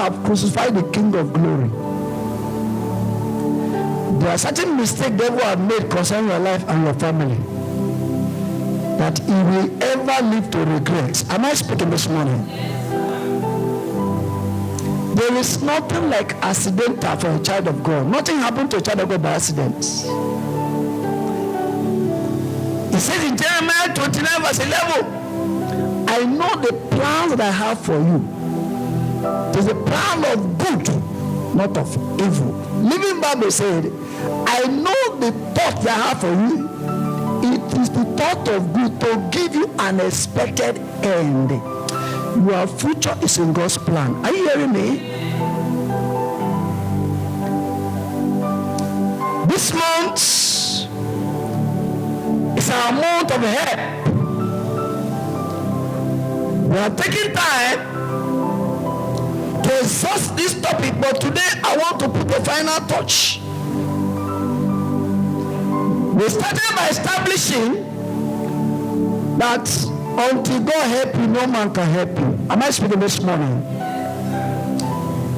have crucified the King of Glory. There are certain mistakes the devil have made concerning your life and your family that he will ever live to regret. Am I speaking this morning? There is nothing like accidental for a child of God. Nothing happened to a child of God by accident. He says in Jeremiah 29 verse 11, I know the plans that I have for you. It is a plan of good, not of evil. Living Bible said, I know the thought that I have for you. It is the thought of good to give you an expected end. Your future is in God's plan. Are you hearing me? This month is our month of help. We are taking time to exhaust this topic, but today I want to put the final touch. We started by establishing that until God help you, no man can help you. Am I speaking this morning?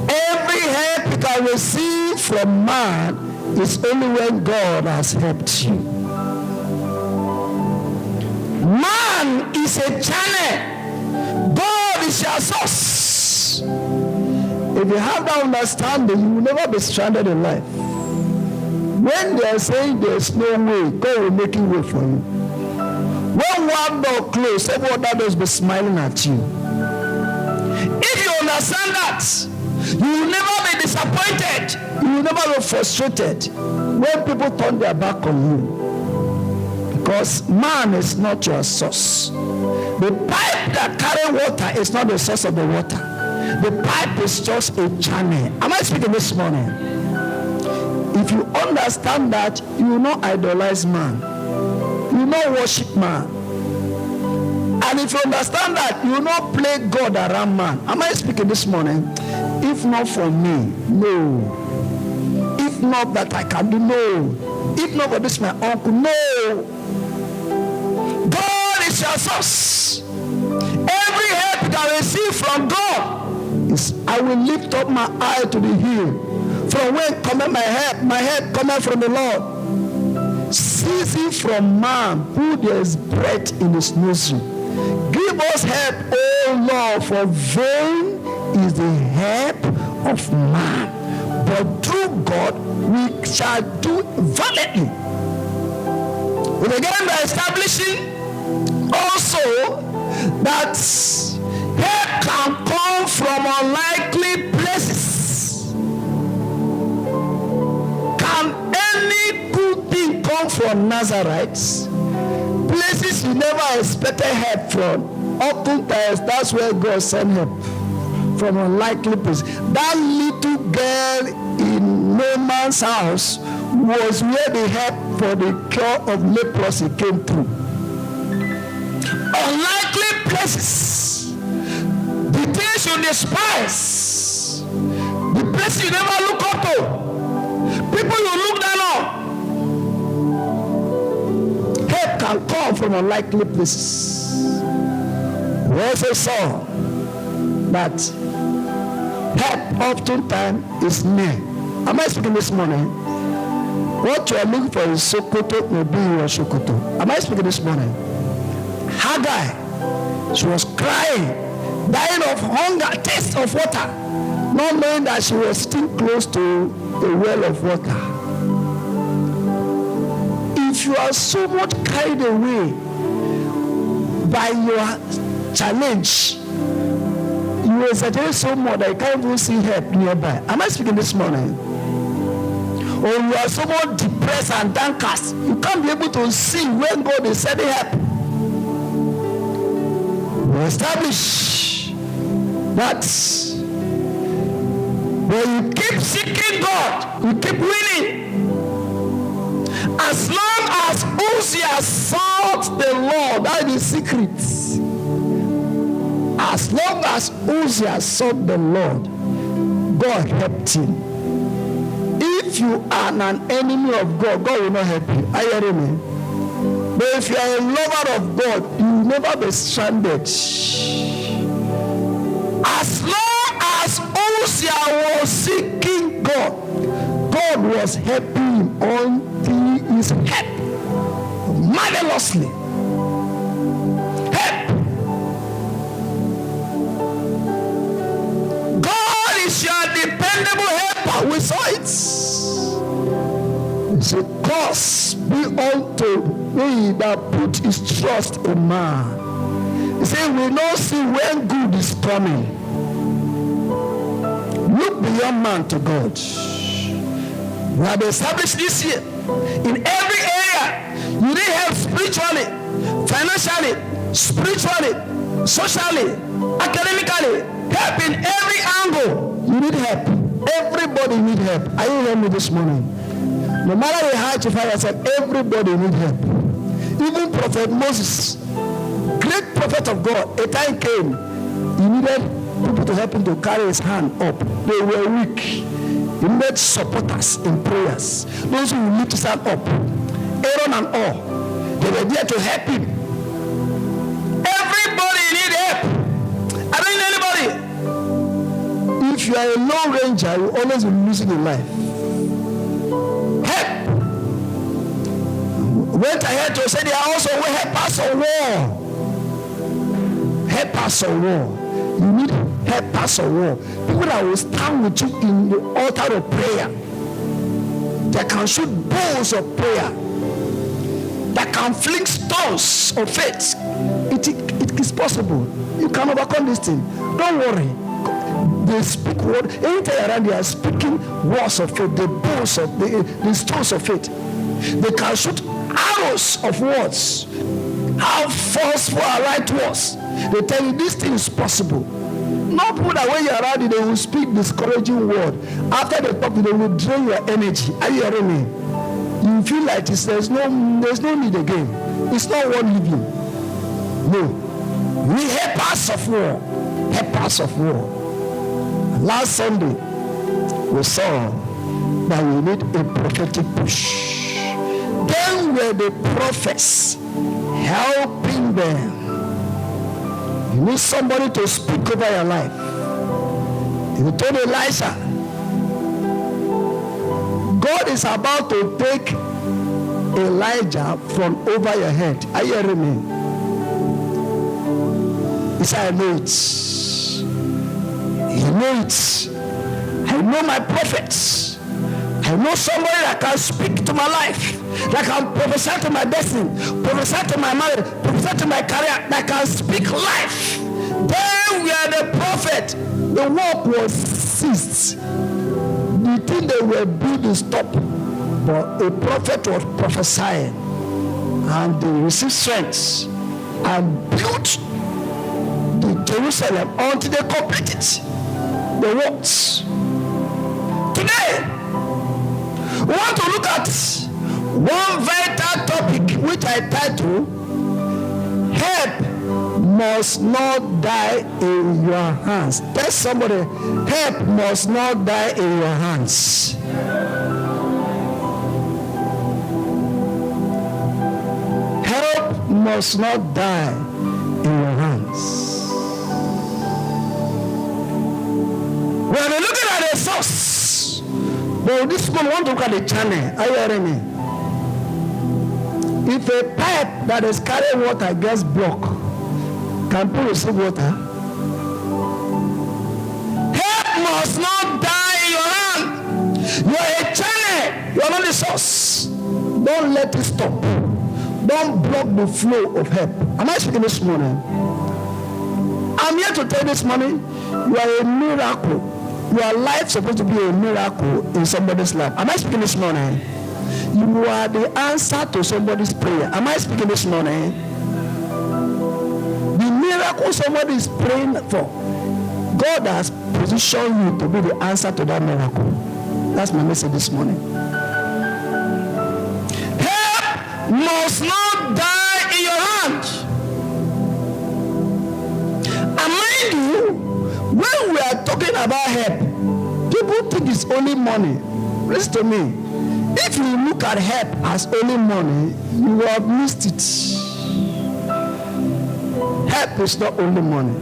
Every help you can receive from man is only when God has helped you. Man is a channel. God is your source. If you have that understanding, you will never be stranded in life. When they are saying there's no way, God will make a way for you. When one door closed, every other door will be smiling at you. If you understand that, you will never be disappointed. You will never be frustrated when people turn their back on you. Because man is not your source. The pipe that carries water is not the source of the water. The pipe is just a channel. Am I speaking this morning? If you understand that, you will not idolize man. You will not worship man. And if you understand that, you will not play God around man. Am I speaking this morning? If not for me, no. If not that I can do, no. If not for this, my uncle, no. God is your source. Every help you can receive from God is, I will lift up my eye to the hill. From where cometh my help? My help cometh from the Lord. Ceasing from man, who there is breath in his nostril. Give us help, O Lord, for vain is the help of man. But through God we shall do valiantly. And again, by establishing also that help can come from unlikely places. Any good thing come from Nazarites? Places you never expected help from. Oftentimes, that's where God sent help. From unlikely places. That little girl in Naaman's house was where the help for the cure of leprosy came through. Unlikely places. The things you despise. The places you never look up to. People you look down on. Help can come from unlikely places. We also saw that help oftentimes is near. Am I speaking this morning? What you are looking for is Sokoto will be your Sokoto. Am I speaking this morning? Haggai, she was crying, dying of hunger, taste of water, not knowing that she was still close to a well of water. If you are so much carried away by your challenge, you will exaggerate so much that you can't even see help nearby. Am I speaking this morning? Or you are so much depressed and downcast, you can't be able to see when God is sending help. We establish that when you keep seeking God, you keep winning. As long as Uzziah sought the Lord, that is the secret. As long as Uzziah sought the Lord, God helped him. If you are an enemy of God, God will not help you. Are you hearing me? But if you are a lover of God, you will never be stranded. As long as Uzzia was seeking God, God was helping him until his help marvelously. Help. God is your dependable helper. We saw it. He said, "Curse be unto he that put his trust in man." He said, "We don't see when good is coming. Look beyond man to God." We have established this year in every area. You need help spiritually, financially, spiritually, socially, academically. Help in every angle. You need help. Everybody need help. Are you hearing me this morning? No matter the height you find yourself, everybody need help. Even Prophet Moses, great prophet of God, a time came, he needed people to help him to carry his hand up. They were weak. He needed supporters in prayers. Those who will lift his hand up. Aaron and all. They were there to help him. Everybody need help. I mean anybody. If you are a lone ranger, you always be losing in life. Help. Went ahead to say they are also helpers of war. Helpers of war. You need helpers of war. People that will stand with you in the altar of prayer. That can shoot bows of prayer. That can fling stones of faith. It is possible. You can overcome this thing. Don't worry. They speak word. Anytime around, they are speaking words of faith. The bows of the stones of faith. They can shoot arrows of words. How forceful our right was. They tell you this thing is possible. Not people that when you're around, they will speak discouraging word. After they talk, they will drain your energy. Are you hearing me? You feel like there's no need again. It's not worth living. No. We helpers of war. Helpers of war. Last Sunday, we saw that we need a prophetic push. Then were the prophets helping them. You need somebody to speak over your life. You told Elisha, God is about to take Elijah from over your head. Are you hearing me? He said, I know it. You know it. I know my prophets. I know somebody that can speak to my life, that can prophesy to my destiny, prophesy to my marriage, prophesy to my career, that can speak life. Then we are the prophet. The work was ceased. The thing they were building stopped. But a prophet was prophesying, and they received strength and built the Jerusalem until they completed the works. Today, we want to look at one vital topic which I titled, Help Must Not Die in Your Hands. Tell somebody, help must not die in your hands. Help must not die in your hands. We have been looking at the source. But this one want to look at the channel. Are you hearing me? If a pipe that is carrying water gets blocked, can people receive water? Help must not die in your hand. You are a channel. You are not the source. Don't let it stop. Don't block the flow of help. Am I speaking this morning? I'm here to tell you this morning, you are a miracle. Your life is supposed to be a miracle in somebody's life. Am I speaking this morning? You are the answer to somebody's prayer. Am I speaking this morning? The miracle somebody is praying for, God has positioned you to be the answer to that miracle. That's my message this morning. Help must not die in your hand. And mind you, when we are talking about help, people think it's only money. Listen to me. If you look at help as only money, you will have missed it. Help is not only money.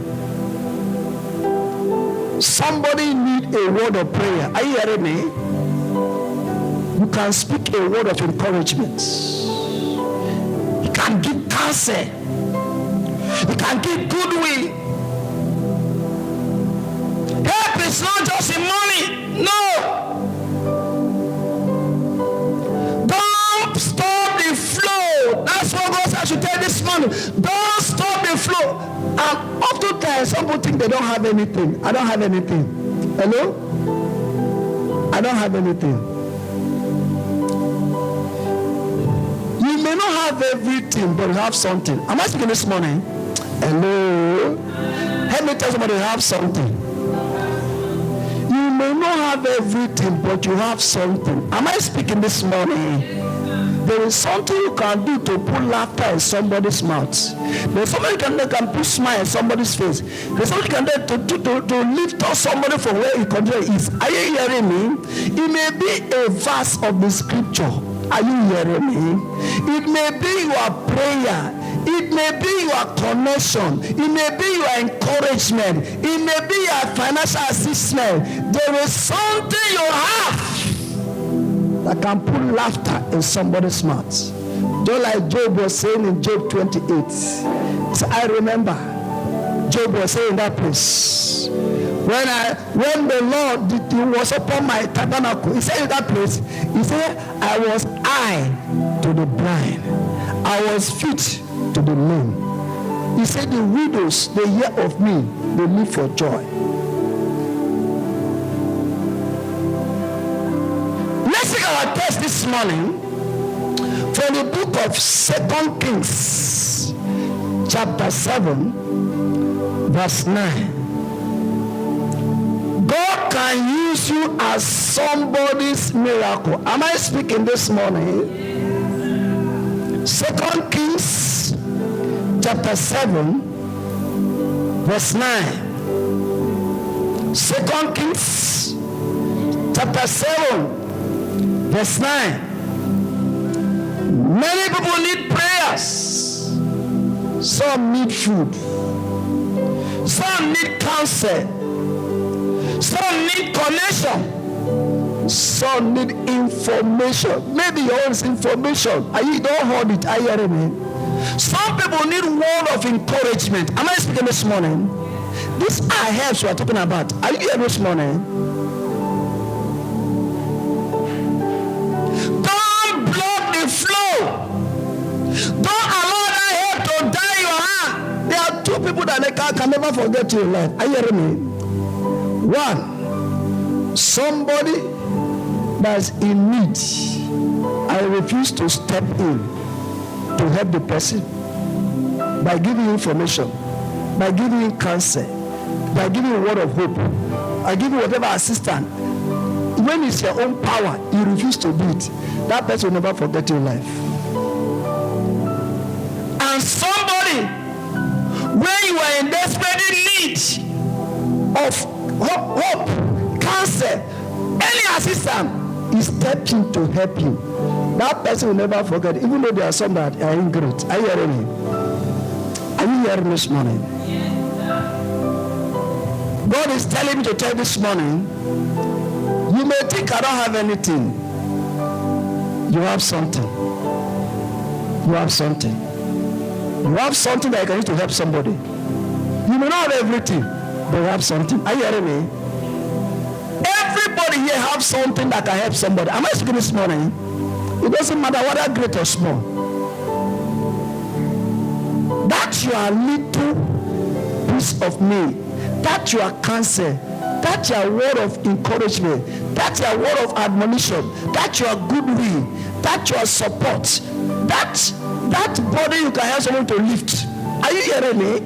Somebody need a word of prayer. Are you hearing me? You can speak a word of encouragement. You can give counsel. You can give goodwill. Help is not just in money. No. Don't stop the flow. That's what God said I should tell this morning. Don't stop the flow. And oftentimes, some people think they don't have anything. I don't have anything. Hello? I don't have anything. You may not have everything, but you have something. Am I speaking this morning? Hello? Help me tell somebody you have something. You may not have everything, but you have something. Am I speaking this morning? There is something you can do to put laughter in somebody's mouth. There's something you can put smile in somebody's face. There's something you can do to lift up somebody from where he currently is. Are you hearing me? It may be a verse of the scripture. Are you hearing me? It may be your prayer. It may be your connection. It may be your encouragement. It may be your financial assistance. There is something you have that can put laughter in somebody's mouth. Just like Job was saying in Job 28. So I remember Job was saying in that place, when the Lord was upon my tabernacle, he said in that place, he said, I was eye to the blind, I was feet to the lame. He said, the widows, they hear of me, they live for joy. Let's take our text this morning from the book of 2 Kings, chapter 7, verse 9. God can use you as somebody's miracle. Am I speaking this morning? 2 Kings, chapter 7, verse 9. 2 Kings, chapter 7, verse 9. Many people need prayers. Some need food. Some need counsel. Some need connection. Some need information. Maybe your own information. You don't hold it. Are you hearing me? Some people need word of encouragement. Am I speaking this morning? These are helps we are talking about. Are you here this morning? Don't block the flow. Don't allow that help to die your hand. There are two people that they can never forget in life. Are you hearing me? One, somebody that's in need. I refuse to step in to help the person by giving information, by giving counsel, by giving a word of hope, I give you whatever assistance. When it's your own power, you refuse to do it. That person will never forget your life. And somebody, when you are in desperate need of hope, counsel, any assistance, he steps in to help you. That person will never forget, even though there are some that are ingrate. Are you hearing me? Are you hearing this morning? God is telling me to tell this morning, you may think I don't have anything. You have something. You have something. You have something that you can use to help somebody. You may not have everything, but you have something. Are you hearing me? Everybody here have something that can help somebody. Am I speaking this morning? It doesn't matter whether great or small. That your little piece of me, that your counsel, that your word of encouragement, that your word of admonition, that your goodwill, that your support, that body you can help someone to lift. Are you hearing me?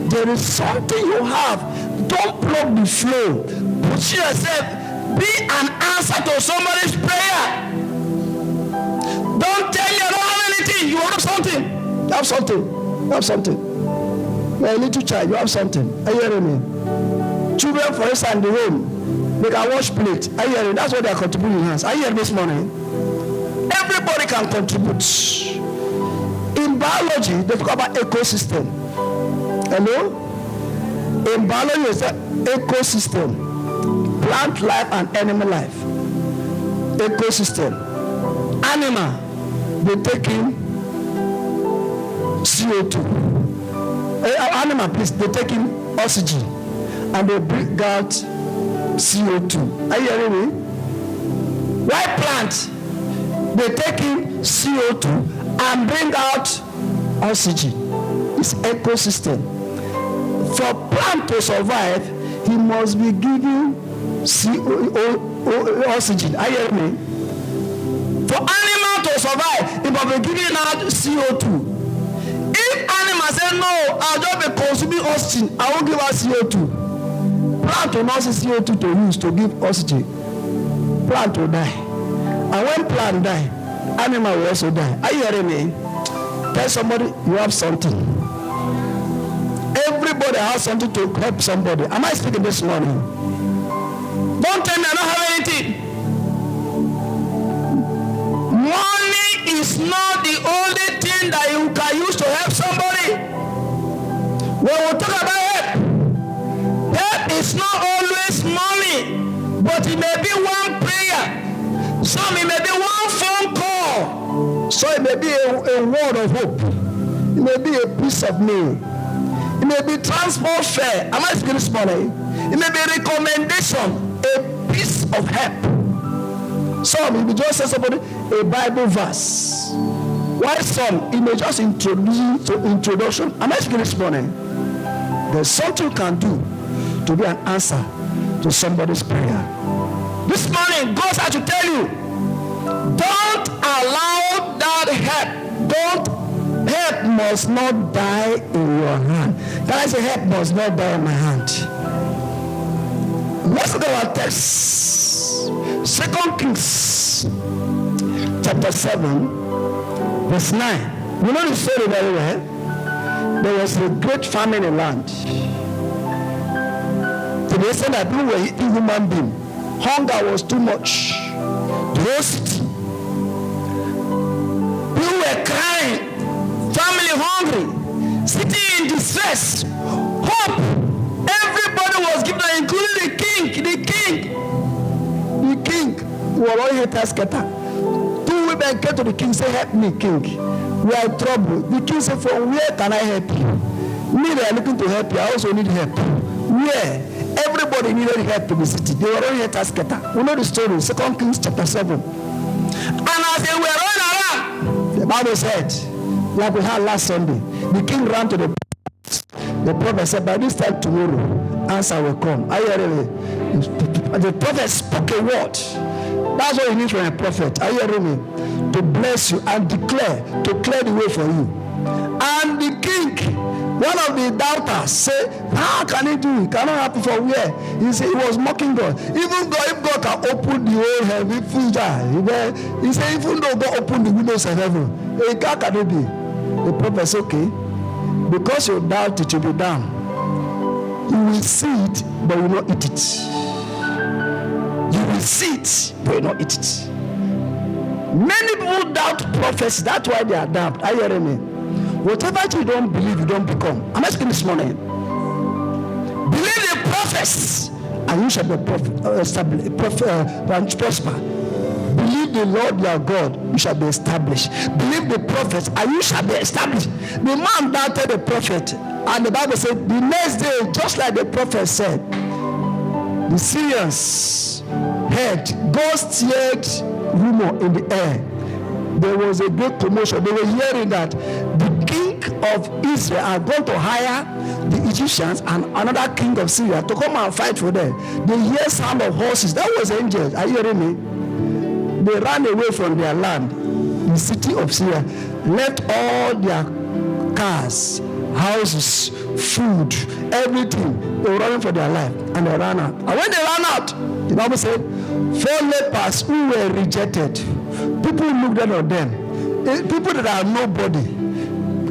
There is something you have. Don't block the flow. Put yourself. Be an answer to somebody's prayer. Don't tell me I don't have anything. You have something. You have something. You have something. You're a little child. You have something. Are you hearing me? Children, for instance, in the home, they can wash plate. Are you hearing? That's what they are contributing in hands. Are you hearing this morning? Everybody can contribute. In biology, they talk about ecosystem. Hello? In biology, it's an ecosystem. plant life and animal life. Ecosystem. Animal, they take in CO2. Animal, please, they take in oxygen and they bring out CO2. Are you hearing me? Why plant? They take in CO2 and bring out oxygen. It's ecosystem. For plant to survive, he must be giving oxygen. Are you hearing me? For animal to survive, he must be giving out CO2. If animal say no, I'll just be consuming oxygen, I won't give out CO2. Plant will not see CO2 to use to give oxygen. Plant will die. And when plant die, animal will also die. Are you hearing me? Tell somebody you have something. Everybody has something to help somebody. Am I speaking this morning? Don't tell me I don't have anything. Money is not the only thing that you can use to help somebody. When we talk about help is not always money, but it may be one prayer. Some it may be one phone call. So it may be a word of hope. It may be a piece of meal. It may be transport fare. Am I speaking this morning? It may be a recommendation, a piece of help. Some it may just say somebody a Bible verse. While some it may just introduce to introduction. Am I speaking this morning? There's something you can do to be an answer to somebody's prayer. This morning, God has to tell you, don't allow that help must not die in your hand. Can I say help must not die in my hand? Let's look at our text. 2 Kings chapter 7 verse 9. You know the story very well. There was a great famine in the land. To the extent that people were eating human beings. Hunger was too much. The whole city. People were crying. Family hungry. City in distress. Hope. Everybody was given, including the king. The king. We were all haters scatter. 2 women came to the king, say, help me, king. We are in trouble. The king said, from where can I help you? Me, they are looking to help you. I also need help. Where? Everybody needed help in the city. They were all haters scatter. We know the story. 2 Kings chapter 7. And as they were running around, the Bible said, like we had last Sunday, the king ran to the prophet. The prophet said, by this time tomorrow, answer will come. Are you hearing me? The prophet spoke a word. That's what you need from a prophet. Are you hearing me? To bless you and declare, to clear the way for you. And the king, one of the doubters, said, how can he do it? Cannot happen from where? He said he was mocking God. Even God, if God can open the whole heaven, he said, even though God opened the windows of heaven, how can it be? The prophet said, okay, because you doubt it will be done. You will see it, but you will not eat it. You will see it, but you will not eat it. Many people doubt prophecy. That's why they are doubt. Are you hearing me? Whatever you don't believe, you don't become. I'm asking this morning. Believe the prophets, and you shall be prosper. Believe the Lord your God, you shall be established. Believe the prophets, and you shall be established. The man doubted the prophet, and the Bible said the next day, just like the prophet said, the Syrians heard, God stirred rumor in the air. There was a great commotion. They were hearing that the king of Israel are going to hire the Egyptians and another king of Syria to come and fight for them. They hear sound of horses. That was angels. Are you hearing me? They ran away from their land, the city of Syria, left all their cars, houses, food, everything. They were running for their life, and they ran out. And when they ran out, the Bible said, 4 lepers who were rejected. People looked at them. People that are nobody.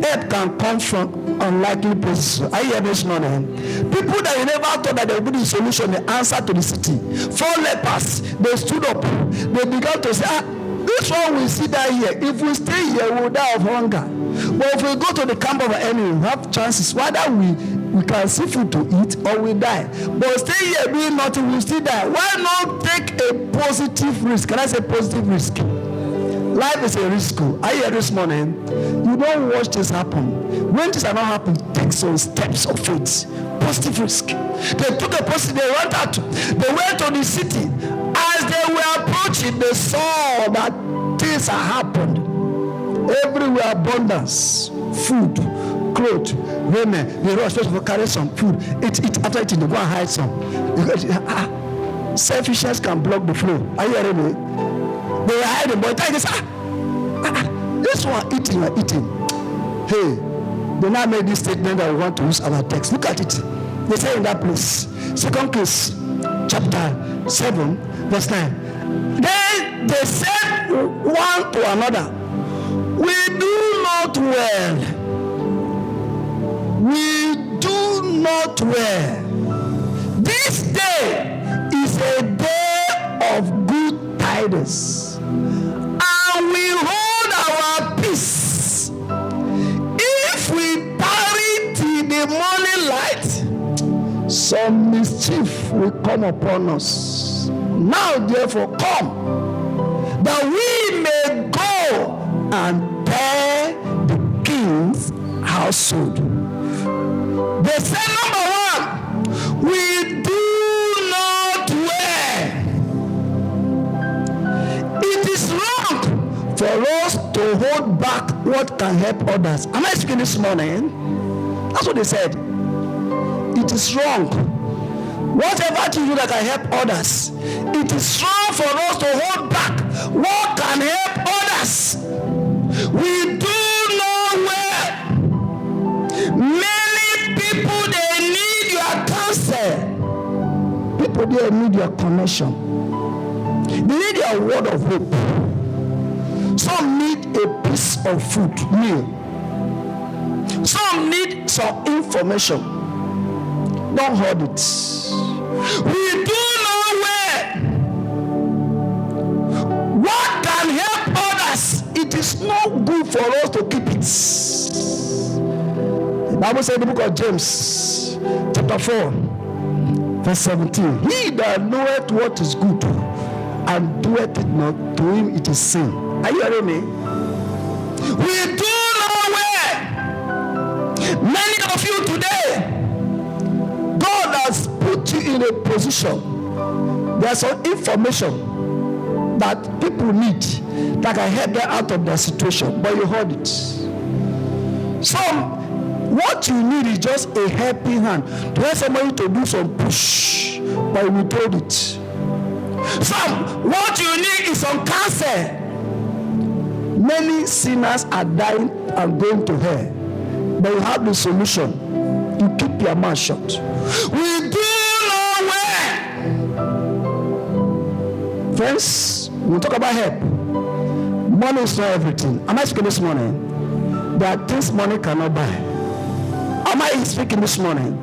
Help can come from unlikely places. I hear this morning. People that you never thought that there would be a solution, the answer to the city. 4 lepers, they stood up. They began to say, this one will sit down here. If we stay here, we will die of hunger. But if we go to the camp of our enemy, we have chances. Why don't we We can see food to eat or we die. But stay here doing nothing, we still die. Why not take a positive risk? Can I say positive risk? Life is a risk. Are you here this morning? You don't watch this happen. When this are not happen, take some steps of faith. Positive risk. They took a positive, they went out. They went to the city. As they were approaching, they saw that things had happened. Everywhere abundance, food, clothes, women. They rush to carry some food. After eating, they go and hide some. Selfishness can block the flow. Are you hearing me? They were hiding, but I just this one eating, we're eating. Hey, they now made this statement that we want to use our text. Look at it. They say in that place, 2 Kings chapter 7, verse 9. Then they said one to another, we do not well. We do not well. This day is a day of good tidings, and we hold our peace. If we tarry till the morning light, some mischief will come upon us. Now therefore come, that we may go and tell the king's household. They say, number one, we do not wear. It is wrong for us to hold back what can help others. Am I speaking this morning? That's what they said. It is wrong. Whatever to do that can help others, it is wrong for us to hold back what can help others. We do not wear. Many people, they need your counsel. People, they need your connection. They need your word of hope. Some need a piece of food, meal. Some need some information. Don't hold it. We do not wear. What can help others? It is not good for us to keep it. The Bible says in the book of James, chapter 4, verse 17. He that knoweth what is good and doeth it not, to him it is sin. Are you hearing me? We do not wear. Many of you today, God has put you in a position. There's some information that people need that can help them out of their situation, but you hold it. What you need is just a helping hand to help somebody to do some push, but you withhold it. What you need is some counsel. Many sinners are dying and going to hell, but you have the solution. You keep your mouth shut. We do not wear. Friends, we talk about help. Money is not everything. Am I speaking this morning? There are things money cannot buy. Am I speaking this morning?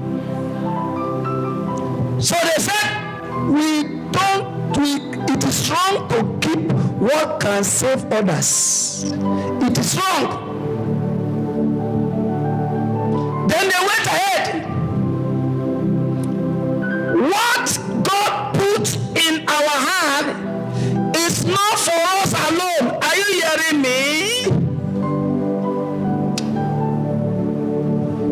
So they said, it is wrong to keep what can save others. It is wrong. Then they went ahead. What God put in our hand is not for us alone. Are you hearing me?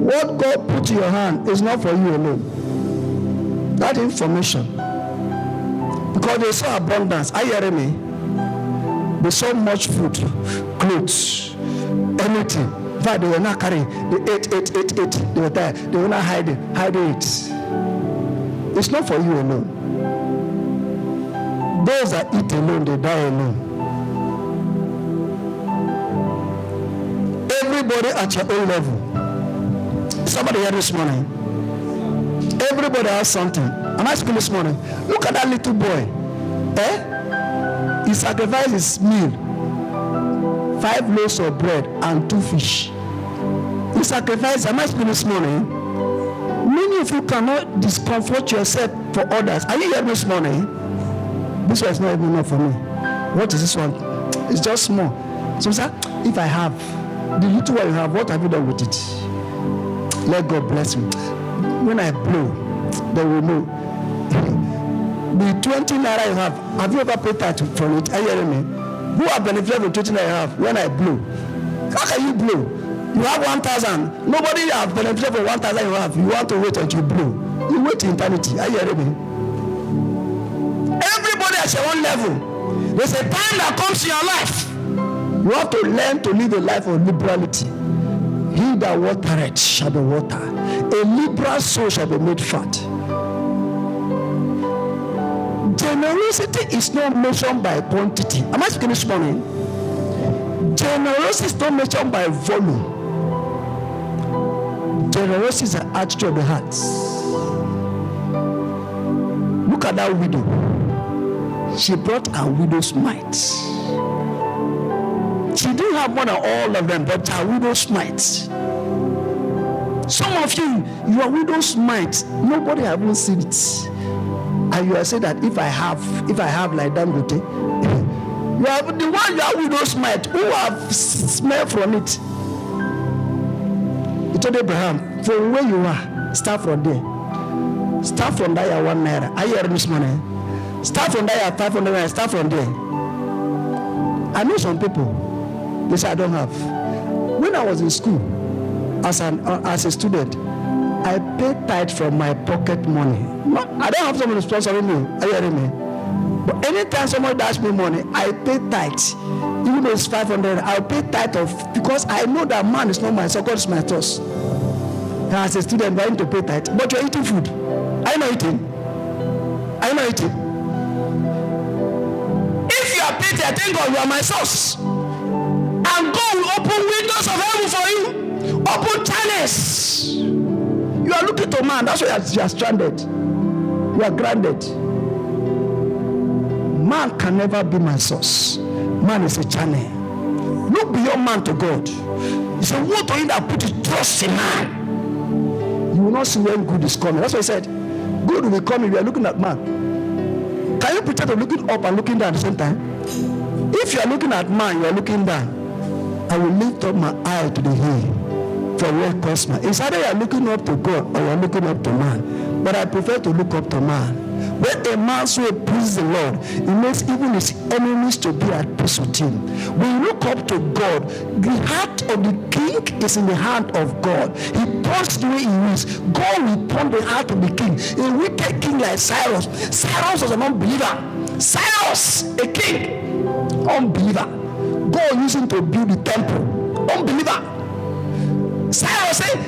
What God put in your hand is not for you alone. That information. Because they saw abundance. Are you hearing me? They saw much food, clothes, anything. In fact, they were not carrying. They ate. They were tired. They were not hiding it. It's not for you alone. Those that eat alone, they die alone. Everybody at your own level. Somebody here this morning. Everybody has something. Am I speaking this morning? Look at that little boy. He sacrificed his meal. 5 loaves of bread and 2 fish. He sacrificed. Am I speaking this morning? Many of you cannot discomfort yourself for others. Are you here this morning? This one is not even enough for me. What is this one? It's just small. So sir, if I have the little one you have, what have you done with it? Let God bless you. when I blow, they will know. The 20 naira you have you ever paid that from it? Are you hearing me? Who have benefited from 20 naira you have when I blow? How can you blow? You have 1,000. Nobody has benefited from 1,000 you have. You want to wait until you blow. You wait in eternity. Are you hearing me? Everybody has your own level. There's a time that comes in your life. You have to learn to live a life of liberality. He that watereth shall be watered. A liberal soul shall be made fat. Generosity is not measured by quantity. Am I speaking this morning? Generosity is not measured by volume. Generosity is an attitude of the heart. Look at that widow. She brought her widow's mite. She didn't have more than all of them, but her widow's mite. Some of you, your widow's mite, nobody has even seen it. And you are saying that if I have like Dangote, you have the one your widow's mite, who have smelled from it. He told Abraham, from where you are, start from there. Start from that your 1 naira. Are you hearing this morning? Start from that your 500 naira. Start from there. I know some people, they say I don't have. When I was in school, as a student, I paid tithe from my pocket money. I don't have someone sponsoring me. Are you hearing me? But anytime somebody asks me money, I pay tithe. Even though it's 500, I'll pay tithe of, because I know that man is not my source, God is my source. As a student, I need to pay tithe. But you're eating food. Are you not eating? Are you not eating? If you are paid, I thank God you are my source. And God will open windows of heaven for you. Open channels. You are looking to man. That's why you are stranded. You are grounded. Man can never be my source. Man is a channel. Look beyond man to God. He said, woe to him that put his trust in man. You will not see when good is coming. That's why he said, good will be coming. We are looking at man. Can you pretend to looking up and looking down at the same time? If you are looking at man, you are looking down. I will lift up my eye to the hill from where comes my. It's either you are looking up to God or you are looking up to man. But I prefer to look up to man. When a man's way pleases the Lord, it makes even his enemies to be at peace with him. When you look up to God, the heart of the king is in the hand of God. He points the way he wills. God will point the heart of the king. A wicked king like Cyrus. Cyrus was an unbeliever. Cyrus, a king, unbeliever. God used him to build the temple. Unbeliever. Cyrus said,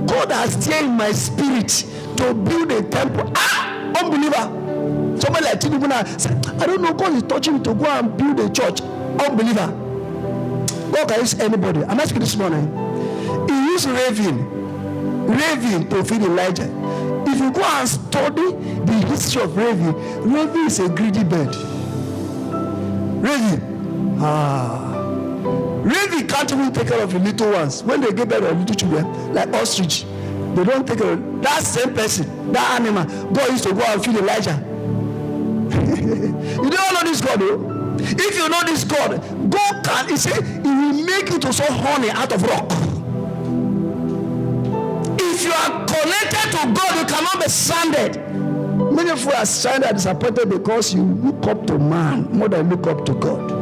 God has stirred in my spirit to build a temple. Unbeliever. Somebody like Tinubu now said, I don't know, God is touching me to go and build a church. Unbeliever. God can use anybody. I'm asking this morning. He used raven to feed Elijah. If you go and study the history of raven is a greedy bird. Raven can't even take care of the little ones. When they give birth to little children, like ostrich, they don't take care of that same person, that animal. God used to go and feed Elijah. You don't know this God, though. If you know this God, God can, he said, he will make you to sow honey out of rock. If you are connected to God, you cannot be stranded. Many of you are stranded and disappointed because you look up to man more than look up to God.